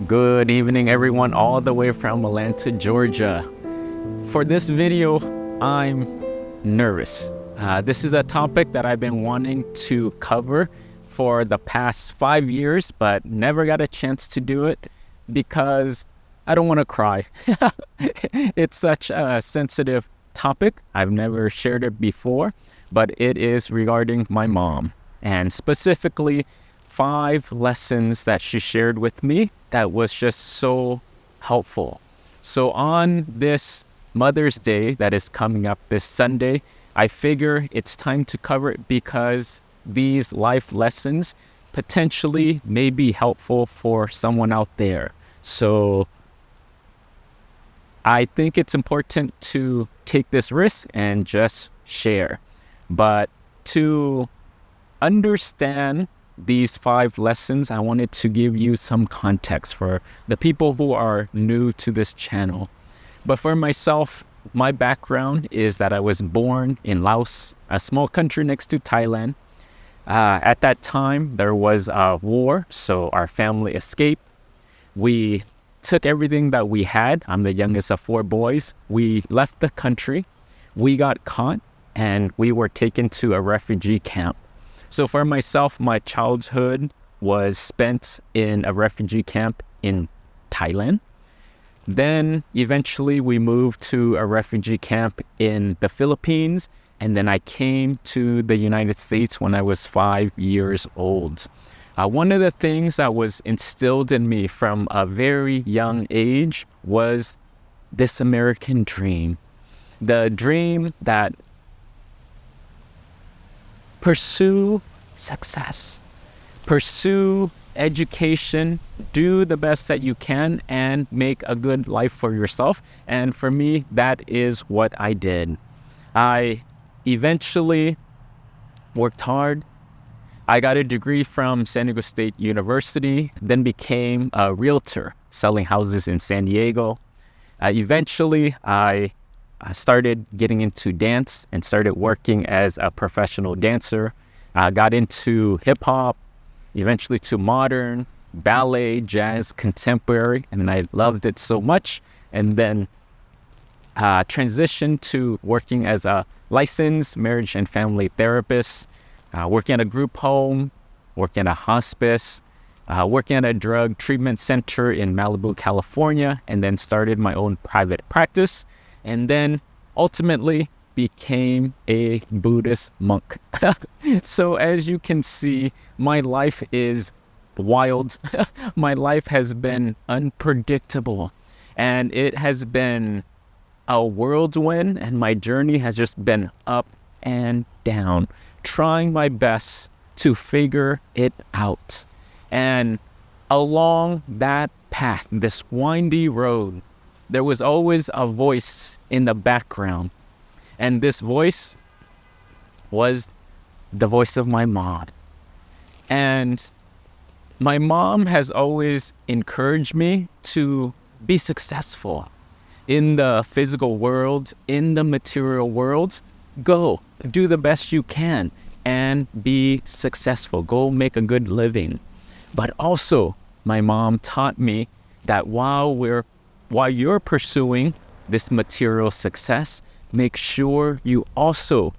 Good evening, everyone, all the way from Atlanta, Georgia. For this video, I'm nervous. This is a topic that I've been wanting to cover for the past 5 years, but never got a chance to do it because I don't want to cry. It's such a sensitive topic. I've never shared it before, but it is regarding my mom, and specifically 5 lessons that she shared with me that was just so helpful. So on this Mother's Day that is coming up this Sunday, I figure it's time to cover it because these life lessons potentially may be helpful for someone out there. So I think it's important to take this risk and just share. But to understand these 5 lessons, I wanted to give you some context for the people who are new to this channel. But for myself, my background is that I was born in Laos, a small country next to Thailand. At that time, there was a war, so our family escaped. We took everything that we had. I'm the youngest of 4 boys. We left the country. We got caught, and we were taken to a refugee camp. So for myself, my childhood was spent in a refugee camp in Thailand. Then eventually we moved to a refugee camp in the Philippines. And then I came to the United States when I was 5 years old. One of the things that was instilled in me from a very young age was this American dream. The dream that pursue success, pursue education, do the best that you can, and make a good life for yourself. And for me, that is what I did. I eventually worked hard. I got a degree from San Diego State University, then became a realtor selling houses in San Diego. Eventually, I started getting into dance and started working as a professional dancer. Got into hip hop, eventually to modern, ballet, jazz, contemporary, and I loved it so much. And then transitioned to working as a licensed marriage and family therapist, working at a group home, working at a hospice, working at a drug treatment center in Malibu, California, and then started my own private practice. And then ultimately became a Buddhist monk. So as you can see, my life is wild. My life has been unpredictable, and it has been a whirlwind, and my journey has just been up and down, trying my best to figure it out. And along that path, this windy road, there was always a voice in the background. And this voice was the voice of my mom. And my mom has always encouraged me to be successful in the physical world, in the material world. Go, do the best you can and be successful. Go make a good living. But also, my mom taught me that while you're pursuing this material success, make sure you also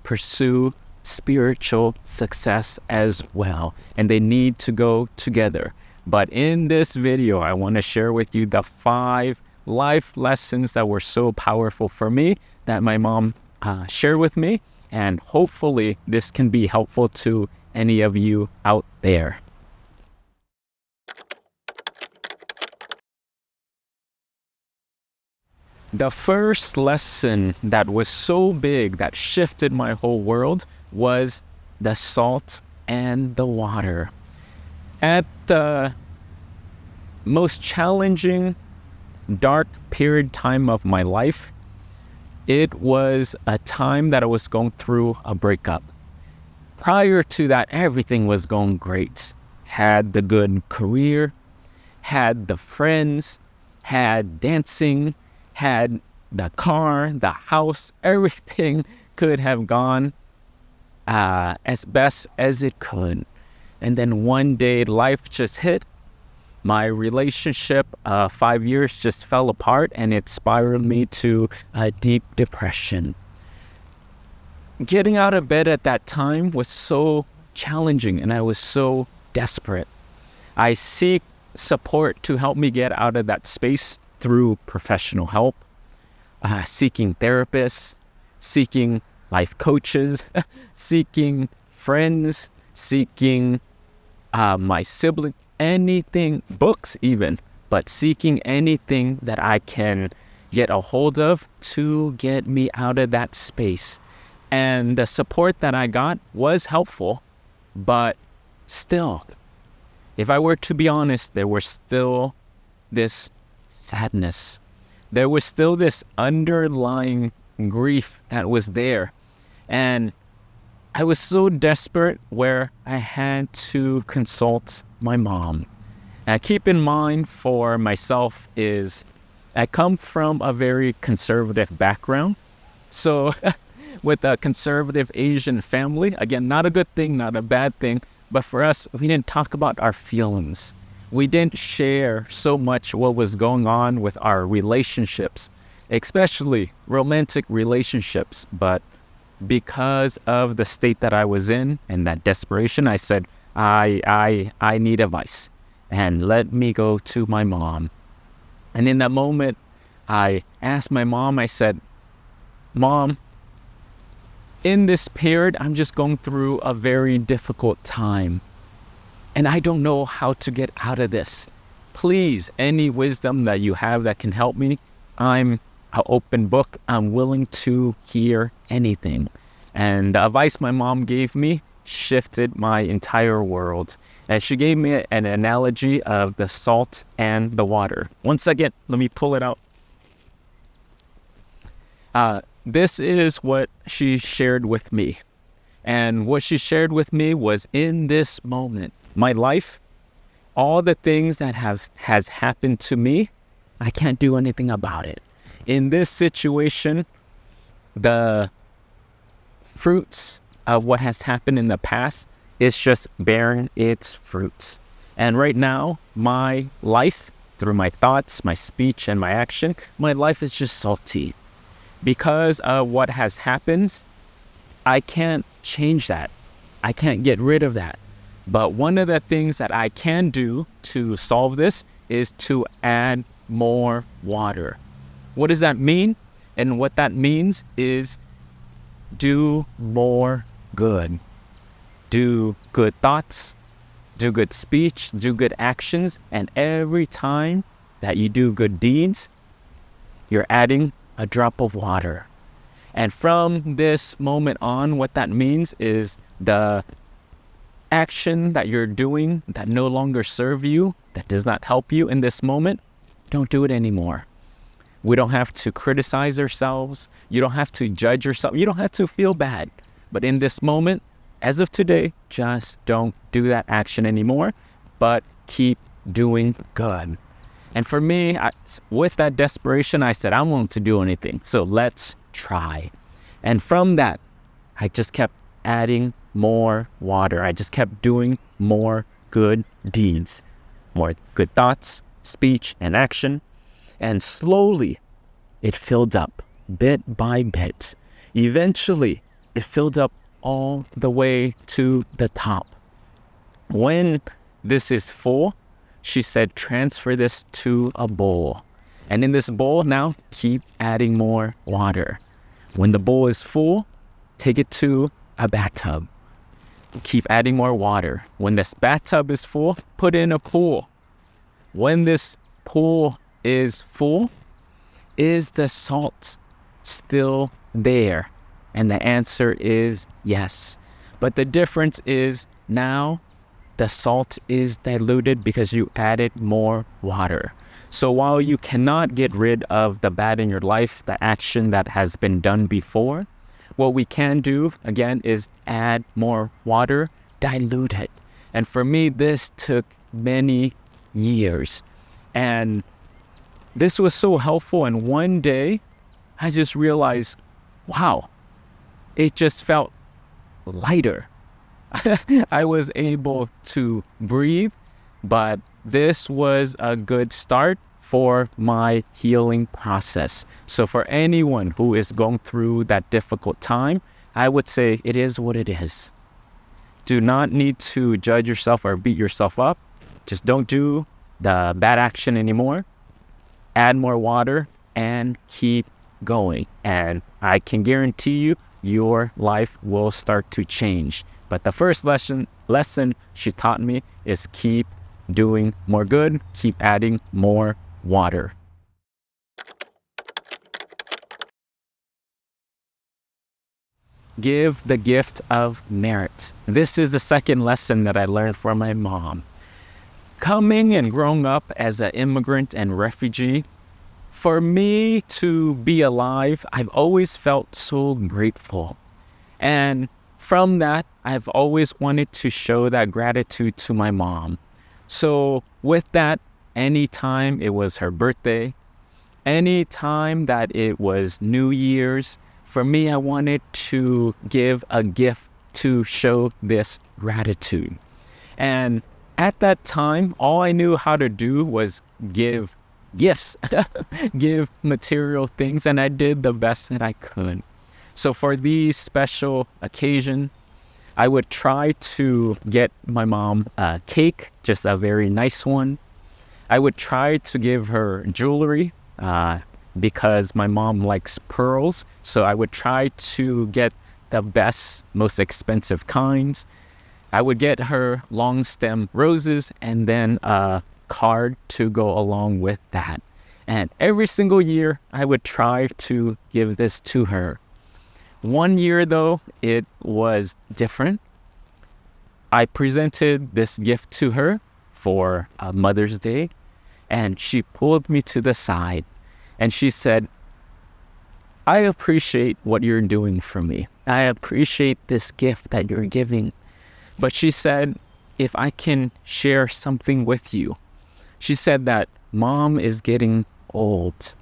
pursue spiritual success as well. And they need to go together. But in this video, I want to share with you the 5 life lessons that were so powerful for me that my mom shared with me. And hopefully this can be helpful to any of you out there. The first lesson that was so big that shifted my whole world was the salt and the water. At the most challenging, dark period time of my life, it was a time that I was going through a breakup. Prior to that, everything was going great. Had the good career, had the friends, had dancing, had the car, the house, everything could have gone as best as it could. And then one day life just hit My relationship, 5 years, just fell apart, and it spiraled me to a deep depression. Getting out of bed at that time was so challenging, and I was so desperate. I seek support to help me get out of that space through professional help, seeking therapists, seeking life coaches, seeking friends, seeking my sibling, anything, books even, but seeking anything that I can get a hold of to get me out of that space. And the support that I got was helpful, but still, if I were to be honest, there was still this sadness. There was still this underlying grief that was there. And I was so desperate where I had to consult my mom. And keep in mind for myself is I come from a very conservative background. So with a conservative Asian family, again, not a good thing, not a bad thing, but for us, we didn't talk about our feelings. We didn't share so much what was going on with our relationships, especially romantic relationships. But because of the state that I was in and that desperation, I said, I need advice, and let me go to my mom. And in that moment, I asked my mom, I said, Mom, in this period, I'm just going through a very difficult time, and I don't know how to get out of this. Please, any wisdom that you have that can help me, I'm an open book. I'm willing to hear anything. And the advice my mom gave me shifted my entire world. And she gave me an analogy of the salt and the water. Once again, let me pull it out. This is what she shared with me. And what she shared with me was, in this moment, my life, all the things that has happened to me, I can't do anything about it. In this situation, the fruits of what has happened in the past is just bearing its fruits. And right now, my life, through my thoughts, my speech, and my action, my life is just salty. Because of what has happened, I can't change that. I can't get rid of that. But one of the things that I can do to solve this is to add more water. What does that mean? And what that means is do more good. Do good thoughts, do good speech, do good actions. And every time that you do good deeds, you're adding a drop of water. And from this moment on, what that means is the action that you're doing that no longer serve you, that does not help you in this moment, don't do it anymore. We don't have to criticize ourselves. You don't have to judge yourself. You don't have to feel bad. But in this moment, as of today, just don't do that action anymore, but keep doing good. And for me, with that desperation, I said, I'm willing to do anything. So let's try. And from that, I just kept adding more water. I just kept doing more good deeds, more good thoughts, speech, and action. And slowly, it filled up bit by bit. Eventually, it filled up all the way to the top. When this is full, she said, transfer this to a bowl. And in this bowl now, keep adding more water. When the bowl is full, take it to a bathtub. Keep adding more water. When this bathtub is full, put in a pool. When this pool is full, is the salt still there? And the answer is yes. But the difference is now the salt is diluted because you added more water. So while you cannot get rid of the bad in your life, the action that has been done before, what we can do, again, is add more water, dilute it. And for me, this took many years. And this was so helpful. And one day, I just realized, wow, it just felt lighter. I was able to breathe, but this was a good start for my healing process. So for anyone who is going through that difficult time, I would say it is what it is. Do not need to judge yourself or beat yourself up. Just don't do the bad action anymore. Add more water and keep going. And I can guarantee you, your life will start to change. But the first lesson she taught me is keep doing more good, keep adding more water. Give the gift of merit. This is the second lesson that I learned from my mom. Coming and growing up as an immigrant and refugee, for me to be alive, I've always felt so grateful. And from that, I've always wanted to show that gratitude to my mom. So with that, anytime it was her birthday, anytime that it was New Year's, for me, I wanted to give a gift to show this gratitude. And at that time, all I knew how to do was give gifts, give material things, and I did the best that I could. So for these special occasions, I would try to get my mom a cake, just a very nice one. I would try to give her jewelry, because my mom likes pearls. So I would try to get the best, most expensive kinds. I would get her long stem roses and then a card to go along with that. And every single year, I would try to give this to her. One year though, it was different. I presented this gift to her for Mother's Day, and she pulled me to the side. And she said, I appreciate what you're doing for me. I appreciate this gift that you're giving. But she said, if I can share something with you. She said that Mom is getting old.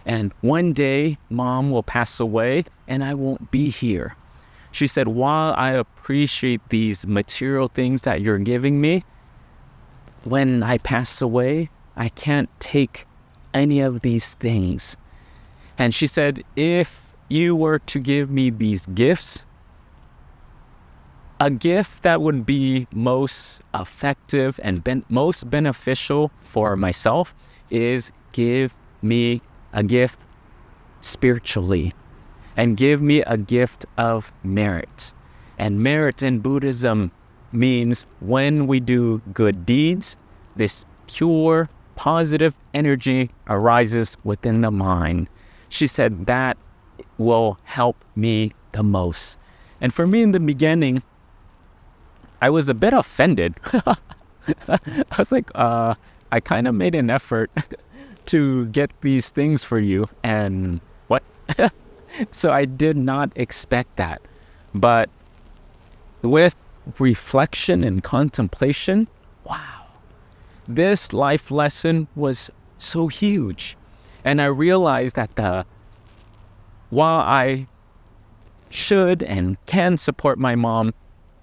And one day, Mom will pass away and I won't be here. She said, while I appreciate these material things that you're giving me, when I pass away, I can't take any of these things. And she said, if you were to give me these gifts, a gift that would be most effective and most beneficial for myself is give me a gift spiritually and give me a gift of merit. And merit in Buddhism means when we do good deeds, this pure positive energy arises within the mind. She said that will help me the most. And for me in the beginning, I was a bit offended. I was like, I kind of made an effort to get these things for you, and what? So I did not expect that. But with reflection and contemplation, wow. This life lesson was so huge. And I realized that while I should and can support my mom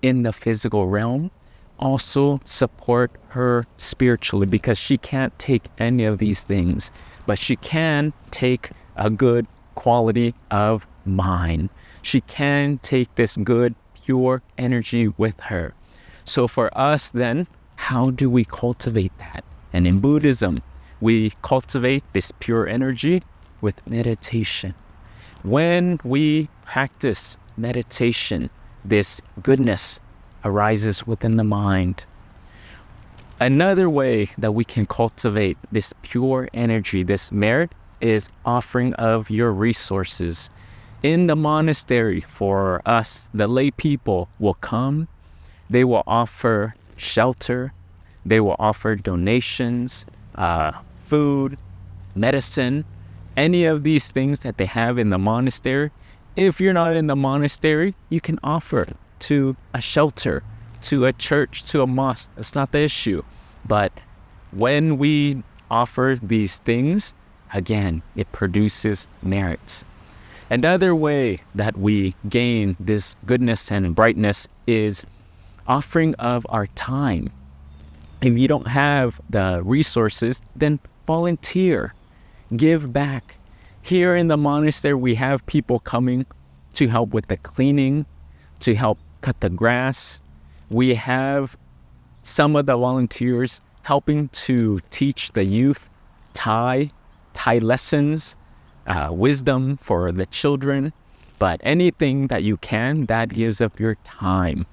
in the physical realm, also support her spiritually, because she can't take any of these things, but she can take a good quality of mind. She can take this good, pure energy with her. So for us then, how do we cultivate that? And in Buddhism, we cultivate this pure energy with meditation. When we practice meditation, this goodness arises within the mind. Another way that we can cultivate this pure energy, this merit, is offering of your resources. In the monastery, for us, the lay people will come, they will offer shelter, they will offer donations, food, medicine, any of these things that they have in the monastery. If you're not in the monastery, you can offer to a shelter, to a church, to a mosque. That's not the issue. But when we offer these things, again, it produces merit. Another way that we gain this goodness and brightness is offering of our time. If you don't have the resources, then volunteer, give back. Here in the monastery, we have people coming to help with the cleaning, to help cut the grass. We have some of the volunteers helping to teach the youth Thai lessons, wisdom for the children, but anything that you can, that gives up your time.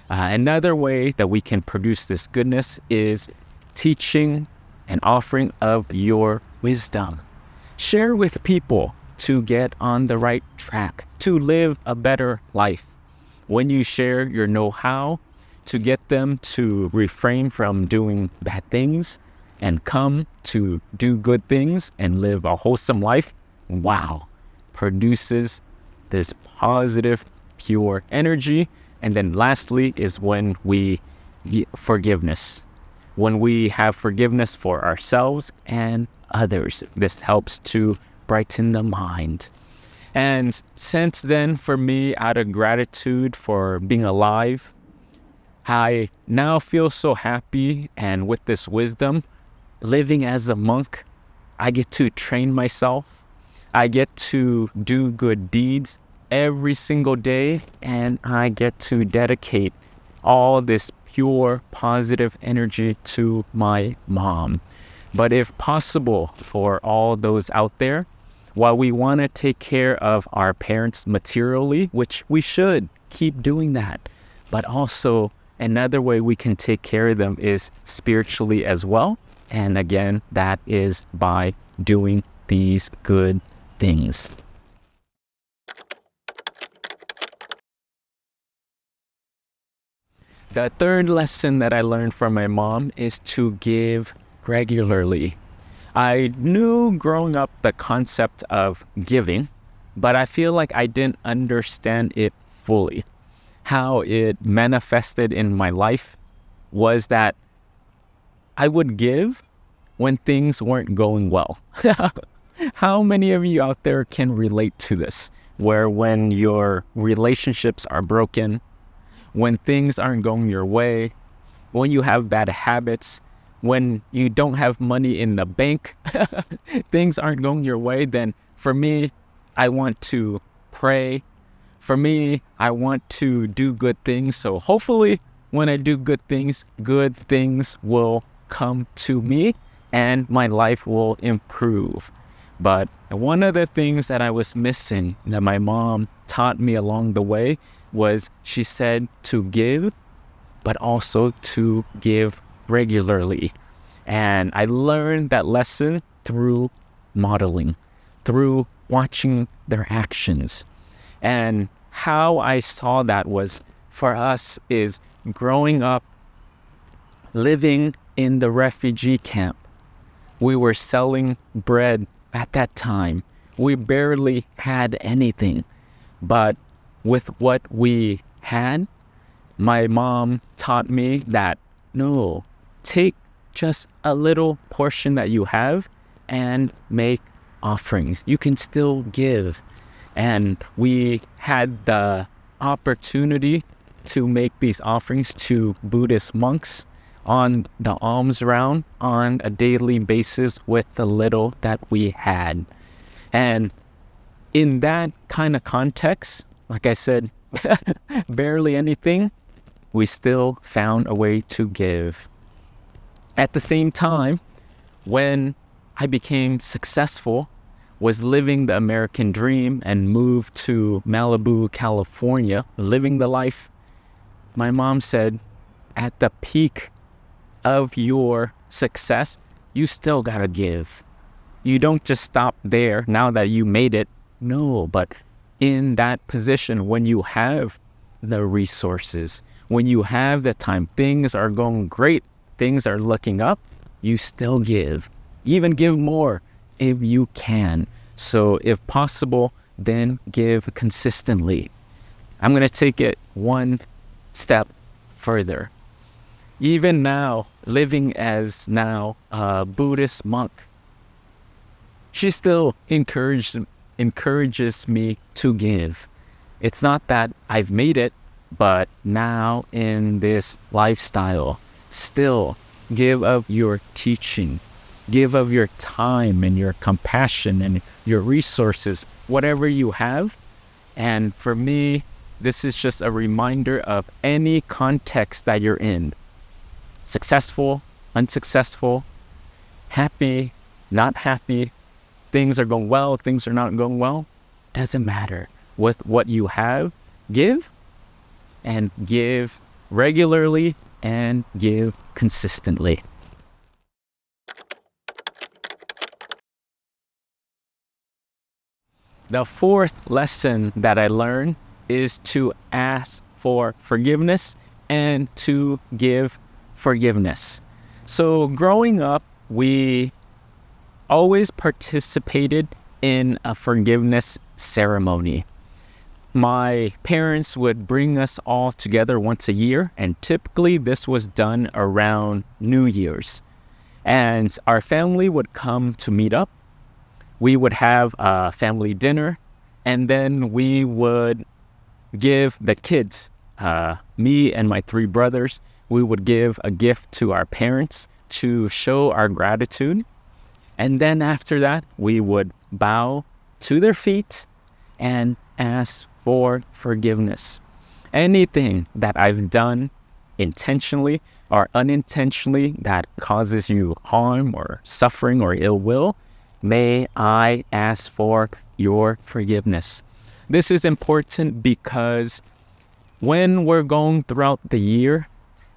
Another way that we can produce this goodness is teaching and offering of your wisdom. Share with people to get on the right track, to live a better life. When you share your know-how, to get them to refrain from doing bad things and come to do good things and live a wholesome life, wow, produces this positive, pure energy. And then lastly is when we forgiveness. When we have forgiveness for ourselves and others, this helps to brighten the mind. And since then, for me, out of gratitude for being alive, I now feel so happy, and with this wisdom, living as a monk, I get to train myself. I get to do good deeds every single day, and I get to dedicate all this pure, positive energy to my mom. But if possible for all those out there, while we want to take care of our parents materially, which we should keep doing that, but also another way we can take care of them is spiritually as well. And again, that is by doing these good things. The third lesson that I learned from my mom is to give regularly. I knew growing up the concept of giving, but I feel like I didn't understand it fully. How it manifested in my life was that I would give when things weren't going well. How many of you out there can relate to this? Where when your relationships are broken, when things aren't going your way, when you have bad habits, when you don't have money in the bank, things aren't going your way, then for me, I want to pray. For me, I want to do good things. So hopefully when I do good things will come to me and my life will improve. But one of the things that I was missing that my mom taught me along the way was she said to give, but also to give regularly. And I learned that lesson through modeling, through watching their actions. And how I saw that was, for us, is growing up, living in the refugee camp. We were selling bread at that time. We barely had anything. But with what we had, my mom taught me that, no, take just a little portion that you have and make offerings. You can still give. And we had the opportunity to make these offerings to Buddhist monks on the alms round on a daily basis with the little that we had. And in that kind of context, like I said, barely anything, we still found a way to give. At the same time, when I became successful, was living the American dream and moved to Malibu, California, living the life, my mom said, at the peak of your success, you still gotta give. You don't just stop there now that you made it. No, but in that position, when you have the resources, when you have the time, things are going great, things are looking up, you still give. Even give more if you can. So if possible, then give consistently. I'm going to take it one step further. Even now, living as now a Buddhist monk, she still encourages me to give. It's not that I've made it, but now in this lifestyle, still give of your teaching, give of your time and your compassion and your resources, whatever you have. And for me, this is just a reminder of any context that you're in, successful, unsuccessful, happy, not happy, things are going well, things are not going well, doesn't matter. With what you have, give, and give regularly, and give consistently. The fourth lesson that I learned is to ask for forgiveness and to give forgiveness. So growing up, we always participated in a forgiveness ceremony. My parents would bring us all together once a year, and typically this was done around New Year's. And our family would come to meet up. We would have a family dinner, and then we would give the kids, me and my 3 brothers, we would give a gift to our parents to show our gratitude. And then after that, we would bow to their feet and ask for forgiveness. Anything that I've done intentionally or unintentionally that causes you harm or suffering or ill will, may I ask for your forgiveness. This is important because when we're going throughout the year,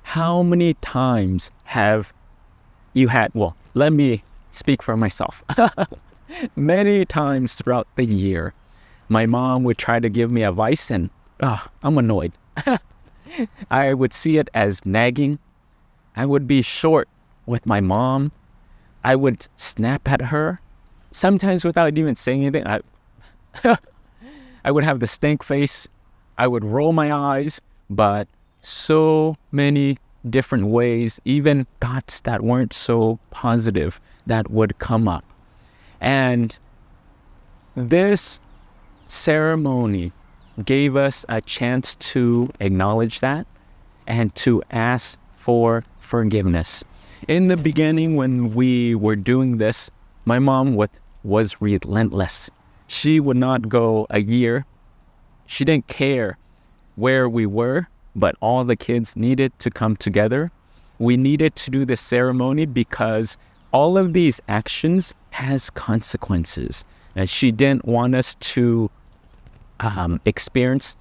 how many times have you had, well, let me speak for myself. Many times throughout the year, my mom would try to give me advice and I'm annoyed. I would see it as nagging. I would be short with my mom. I would snap at her. Sometimes without even saying anything, I would have the stank face. I would roll my eyes, but so many different ways, even thoughts that weren't so positive that would come up. And this ceremony gave us a chance to acknowledge that and to ask for forgiveness. In the beginning, when we were doing this, my mom was relentless. She would not go a year. She didn't care where we were, but all the kids needed to come together. We needed to do this ceremony because all of these actions has consequences. And she didn't want us to experience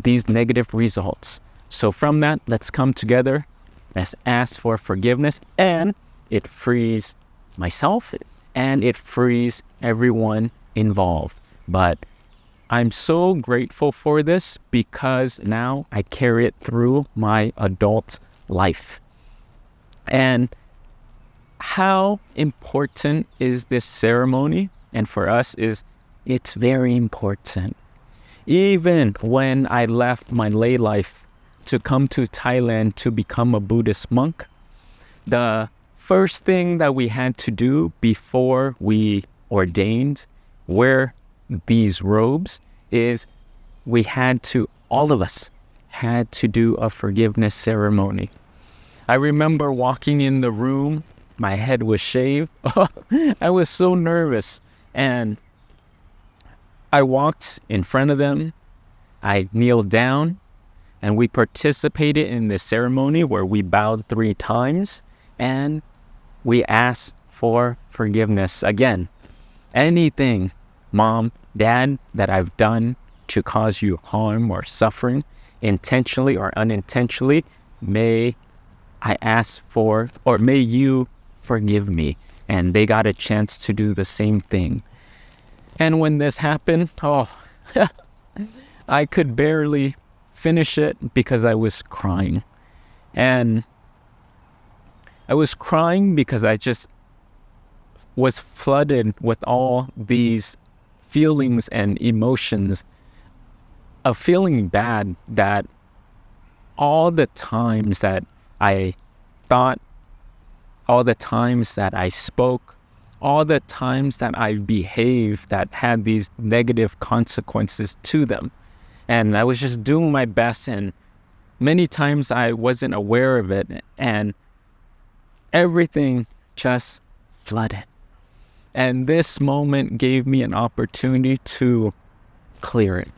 these negative results. So from that, let's come together, let's ask for forgiveness, and it frees myself and it frees everyone involved. But I'm so grateful for this because now I carry it through my adult life. And how important is this ceremony? And for us it's very important. Even when I left my lay life to come to Thailand to become a Buddhist monk, the first thing that we had to do before we ordained, wear these robes, is all of us had to do a forgiveness ceremony. I remember walking in the room, my head was shaved. I was so nervous. And I walked in front of them. I kneeled down and we participated in the ceremony where we bowed 3 times and we asked for forgiveness. Again, anything, Mom, Dad, that I've done to cause you harm or suffering, intentionally or unintentionally, may I ask for, or may you forgive me. And they got a chance to do the same thing. And when this happened, I could barely finish it because I was crying. And I was crying because I just was flooded with all these feelings and emotions of feeling bad that all the times that I thought, all the times that I spoke, all the times that I behaved that had these negative consequences to them. And I was just doing my best, and many times I wasn't aware of it. And everything just flooded. And this moment gave me an opportunity to clear it.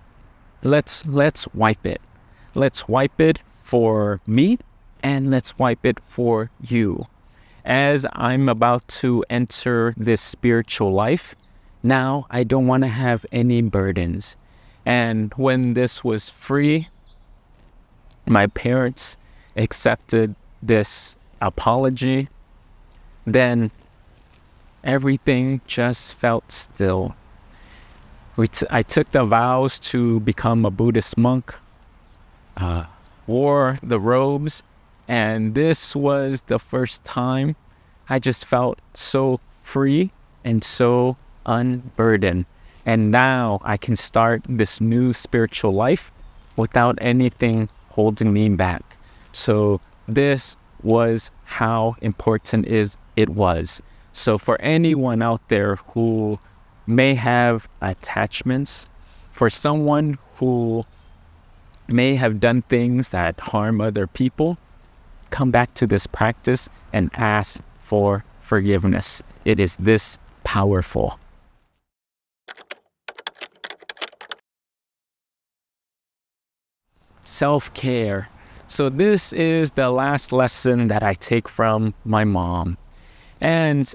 Let's wipe it. Let's wipe it for me, and let's wipe it for you. As I'm about to enter this spiritual life, now I don't want to have any burdens. And when this was free, my parents accepted this apology, then everything just felt still. I took the vows to become a Buddhist monk, wore the robes, and this was the first time I just felt so free and so unburdened. And now I can start this new spiritual life without anything holding me back. So this was how important it was. So for anyone out there who may have attachments, for someone who may have done things that harm other people, come back to this practice and ask for forgiveness. It is this powerful. Self-care. So this is the last lesson that I take from my mom. And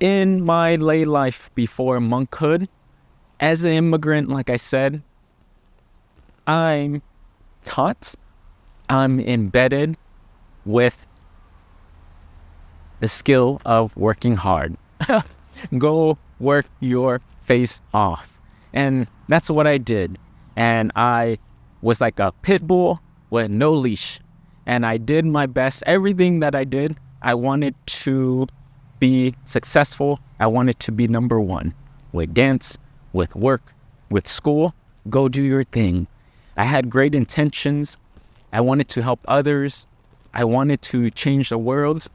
in my lay life before monkhood, as an immigrant, like I said, I'm embedded with the skill of working hard. Go work your face off. And that's what I did. And I was like a pit bull with no leash. And I did my best. Everything that I did, I wanted to be successful. I wanted to be number one with dance, with work, with school. Go do your thing. I had great intentions. I wanted to help others. I wanted to change the world.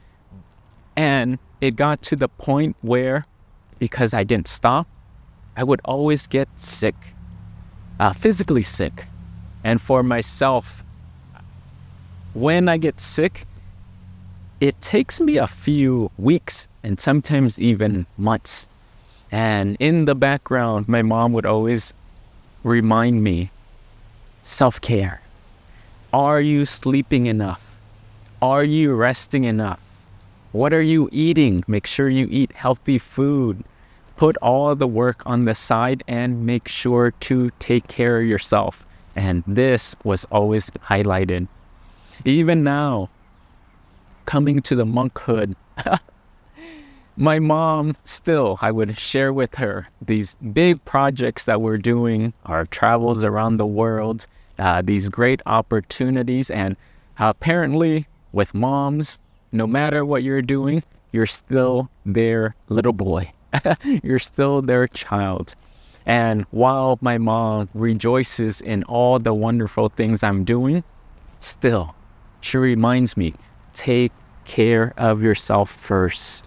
And it got to the point where, because I didn't stop, I would always get sick, physically sick. And for myself, when I get sick, it takes me a few weeks and sometimes even months. And in the background, my mom would always remind me, self-care. Are you sleeping enough? Are you resting enough? What are you eating? Make sure you eat healthy food. Put all the work on the side and make sure to take care of yourself. And this was always highlighted. Even now, coming to the monkhood, my mom still, I would share with her these big projects that we're doing, our travels around the world, these great opportunities. And apparently with moms, no matter what you're doing, you're still their little boy. You're still their child. And while my mom rejoices in all the wonderful things I'm doing, still, she reminds me, take care of yourself first.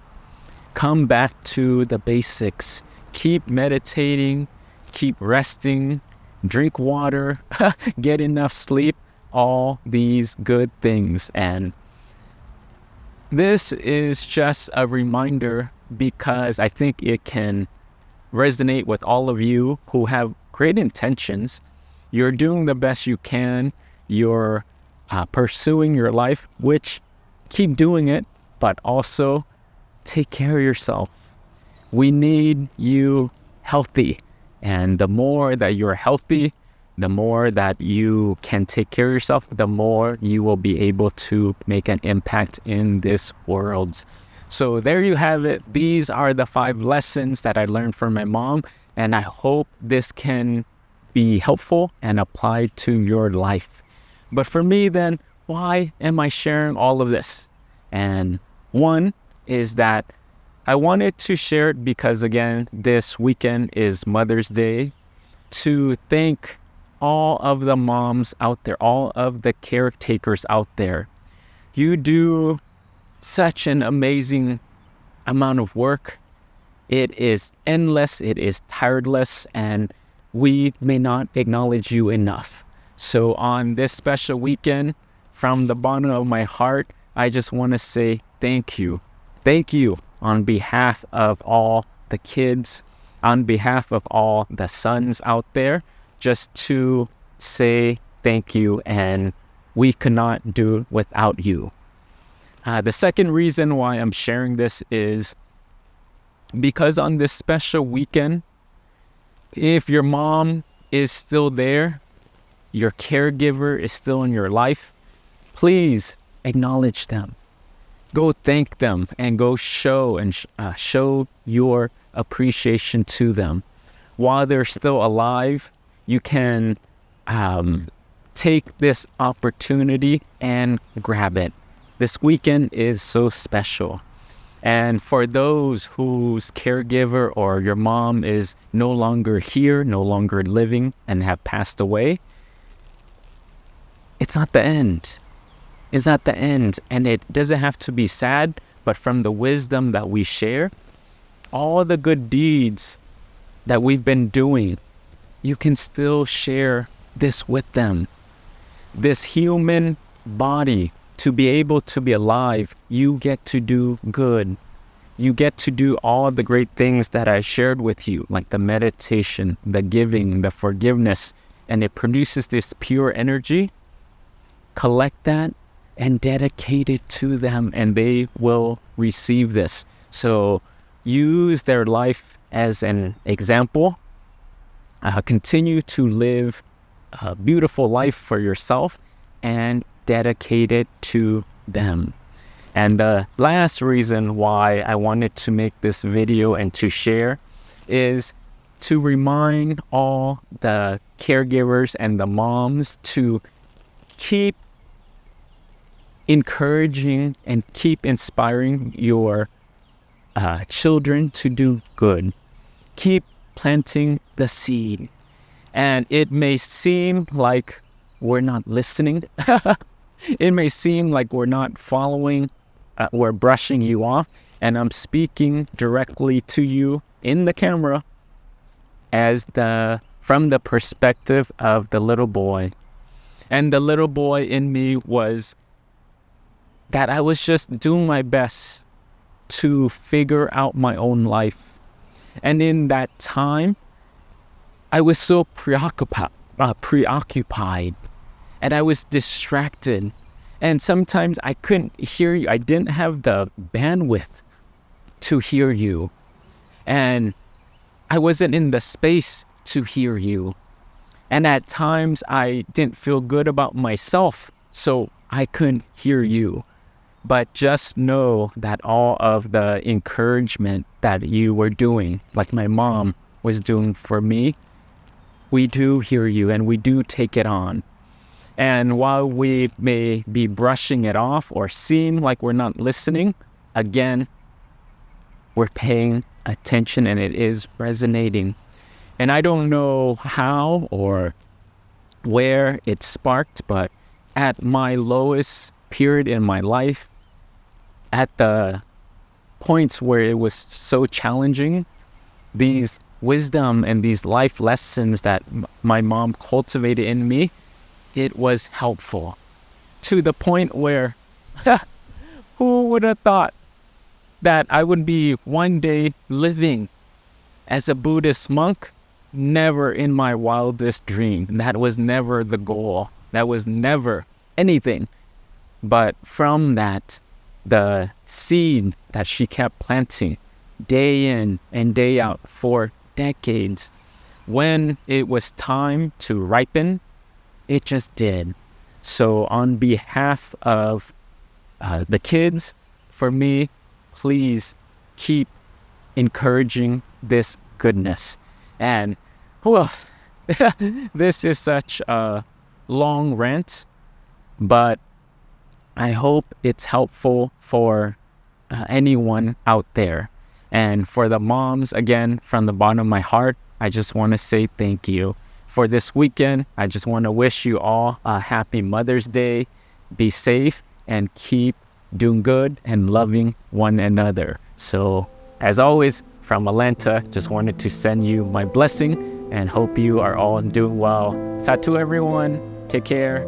Come back to the basics. Keep meditating, keep resting, drink water, get enough sleep, all these good things. And this is just a reminder because I think it can resonate with all of you who have great intentions. You're doing the best you can. You're pursuing your life, which keep doing it, but also take care of yourself. We need you healthy. And the more that you're healthy, the more that you can take care of yourself, the more you will be able to make an impact in this world. So there you have it. These are the 5 lessons that I learned from my mom, and I hope this can be helpful and applied to your life. But for me then, why am I sharing all of this? And one is that I wanted to share it because, again, this weekend is Mother's Day, to thank all of the moms out there, all of the caretakers out there. You do such an amazing amount of work. It is endless, it is tireless, and we may not acknowledge you enough. So on this special weekend, from the bottom of my heart, I just want to say thank you. thank you on behalf of all the kids, on behalf of all the sons out there, just to say thank you, and we could not do without you. The second reason why I'm sharing this is because on this special weekend, if your mom is still there, your caregiver is still in your life, please acknowledge them. Go thank them and go show your appreciation to them. While they're still alive, you can take this opportunity and grab it. This weekend is so special. And for those whose caregiver or your mom is no longer here, no longer living, and have passed away, it's not the end. It's not the end. And it doesn't have to be sad, but from the wisdom that we share, all the good deeds that we've been doing, you can still share this with them. This human body, to be able to be alive, you get to do good. You get to do all the great things that I shared with you, like the meditation, the giving, the forgiveness, and it produces this pure energy. Collect that and dedicate it to them, and they will receive this. So use their life as an example. Continue to live a beautiful life for yourself and dedicate it to them. And the last reason why I wanted to make this video and to share is to remind all the caregivers and the moms to keep encouraging and keep inspiring your children to do good. Keep planting the seed. And it may seem like we're not listening. It may seem like we're not following, we're brushing you off. And I'm speaking directly to you in the camera from the perspective of the little boy. And the little boy in me was that I was just doing my best to figure out my own life. And in that time, I was so preoccupied, and I was distracted. And sometimes I couldn't hear you. I didn't have the bandwidth to hear you. And I wasn't in the space to hear you. And at times I didn't feel good about myself, so I couldn't hear you. But just know that all of the encouragement that you were doing, like my mom was doing for me, we do hear you and we do take it on. And while we may be brushing it off or seem like we're not listening, again, we're paying attention and it is resonating. And I don't know how or where it sparked, but at my lowest period in my life, at the points where it was so challenging, these wisdom and these life lessons that my mom cultivated in me, it was helpful to the point where who would have thought that I would be one day living as a Buddhist monk? Never in my wildest dream. That was never the goal. That was never anything. But from that, the seed that she kept planting day in and day out for decades, when it was time to ripen, it just did. So on behalf of the kids, for me, please keep encouraging this goodness. And well, this is such a long rant, but I hope it's helpful for anyone out there. And for the moms, again, from the bottom of my heart, I just want to say thank you. For this weekend, I just want to wish you all a happy Mother's Day. Be safe and keep doing good and loving one another. So, as always, from Atlanta, just wanted to send you my blessing and hope you are all doing well. Satu everyone. Take care.